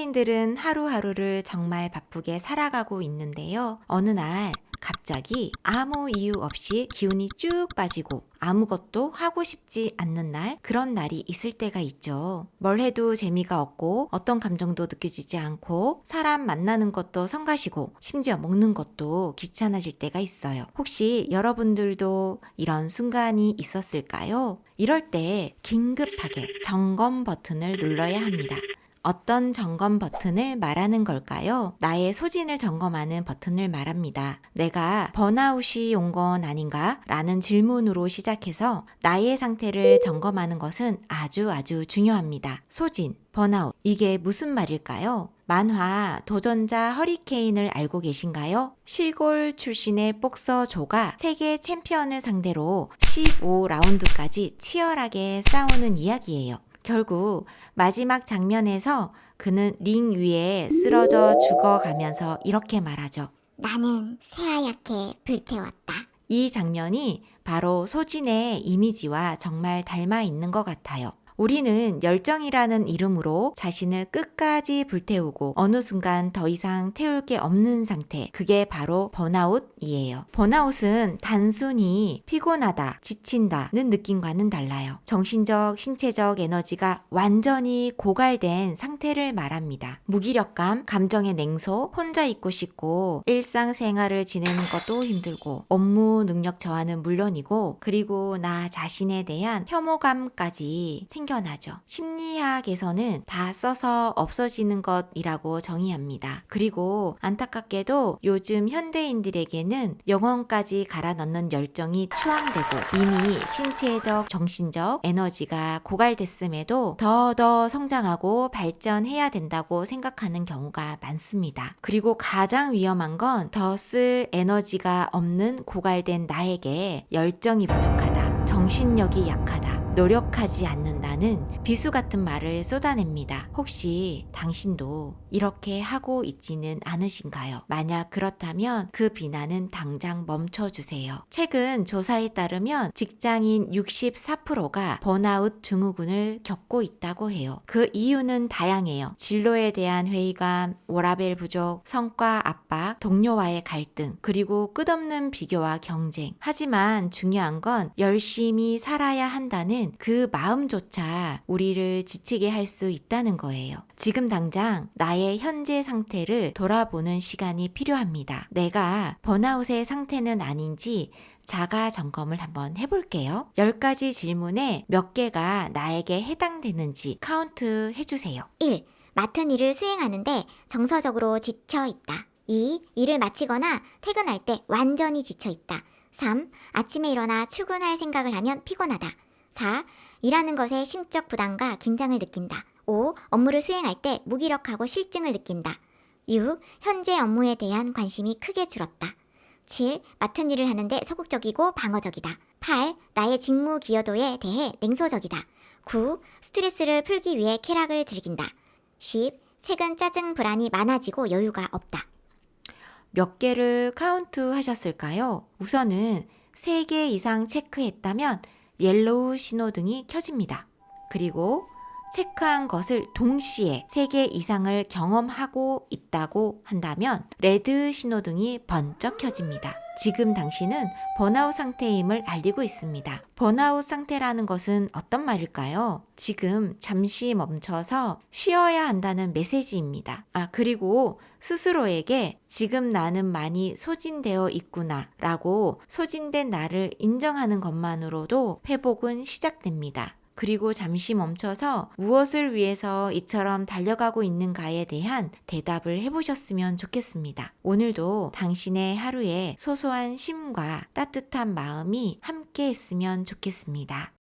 현대인들은 하루하루를 정말 바쁘게 살아가고 있는데요. 어느 날 갑자기 아무 이유 없이 기운이 쭉 빠지고 아무것도 하고 싶지 않는 날, 그런 날이 있을 때가 있죠. 뭘 해도 재미가 없고 어떤 감정도 느껴지지 않고 사람 만나는 것도 성가시고 심지어 먹는 것도 귀찮아질 때가 있어요. 혹시 여러분들도 이런 순간이 있었을까요? 이럴 때 긴급하게 점검 버튼을 눌러야 합니다. 어떤 점검 버튼을 말하는 걸까요? 나의 소진을 점검하는 버튼을 말합니다. 내가 번아웃이 온 건 아닌가? 라는 질문으로 시작해서 나의 상태를 점검하는 것은 아주 중요합니다. 소진, 번아웃, 이게 무슨 말일까요? 만화 도전자 허리케인을 알고 계신가요? 시골 출신의 복서 조가 세계 챔피언을 상대로 15라운드까지 치열하게 싸우는 이야기예요. 결국 마지막 장면에서 그는 링 위에 쓰러져 죽어가면서 이렇게 말하죠. 나는 새하얗게 불태웠다. 이 장면이 바로 소진의 이미지와 정말 닮아 있는 것 같아요. 우리는 열정이라는 이름으로 자신을 끝까지 불태우고 어느 순간 더 이상 태울 게 없는 상태, 그게 바로 번아웃이에요. 번아웃은 단순히 피곤하다, 지친다는 느낌과는 달라요. 정신적, 신체적 에너지가 완전히 고갈된 상태를 말합니다. 무기력감, 감정의 냉소, 혼자 있고 싶고 일상생활을 지내는 것도 힘들고 업무 능력 저하는 물론이고 그리고 나 자신에 대한 혐오감까지 생겨나죠. 심리학에서는 다 써서 없어지는 것이라고 정의합니다. 그리고 안타깝게도 요즘 현대인들에게는 영혼까지 갈아 넣는 열정이 추앙되고 이미 신체적, 정신적 에너지가 고갈됐음에도 더 성장하고 발전해야 된다고 생각하는 경우가 많습니다. 그리고 가장 위험한 건 더 쓸 에너지가 없는 고갈된 나에게 열정이 부족하다, 정신력이 약하다, 노력하지 않는다는 비수 같은 말을 쏟아냅니다. 혹시 당신도 이렇게 하고 있지는 않으신가요? 만약 그렇다면 그 비난은 당장 멈춰주세요. 최근 조사에 따르면 직장인 64%가 번아웃 증후군을 겪고 있다고 해요. 그 이유는 다양해요. 진로에 대한 회의감, 워라밸 부족, 성과 압박, 동료와의 갈등, 그리고 끝없는 비교와 경쟁. 하지만 중요한 건 열심히 살아야 한다는 그 마음조차 우리를 지치게 할 수 있다는 거예요. 지금 당장 나의 현재 상태를 돌아보는 시간이 필요합니다. 내가 번아웃의 상태는 아닌지 자가 점검을 한번 해볼게요. 10가지 질문에 몇 개가 나에게 해당되는지 카운트 해주세요. 1. 맡은 일을 수행하는데 정서적으로 지쳐 있다. 2. 일을 마치거나 퇴근할 때 완전히 지쳐 있다. 3. 아침에 일어나 출근할 생각을 하면 피곤하다. 4. 일하는 것에 심적 부담과 긴장을 느낀다. 5. 업무를 수행할 때 무기력하고 실증을 느낀다. 6. 현재 업무에 대한 관심이 크게 줄었다. 7. 맡은 일을 하는데 소극적이고 방어적이다. 8. 나의 직무 기여도에 대해 냉소적이다. 9. 스트레스를 풀기 위해 쾌락을 즐긴다. 10. 최근 짜증 불안이 많아지고 여유가 없다. 몇 개를 카운트 하셨을까요? 우선은 3개 이상 체크했다면 옐로우 신호등이 켜집니다. 그리고 체크한 것을 동시에 3개 이상을 경험하고 있다고 한다면 레드 신호등이 번쩍 켜집니다. 지금 당신은 번아웃 상태임을 알리고 있습니다. 번아웃 상태라는 것은 어떤 말일까요? 지금 잠시 멈춰서 쉬어야 한다는 메시지입니다. 그리고 스스로에게 지금 나는 많이 소진되어 있구나 라고 소진된 나를 인정하는 것만으로도 회복은 시작됩니다. 그리고 잠시 멈춰서 무엇을 위해서 이처럼 달려가고 있는가에 대한 대답을 해보셨으면 좋겠습니다. 오늘도 당신의 하루에 소소한 쉼과 따뜻한 마음이 함께 했으면 좋겠습니다.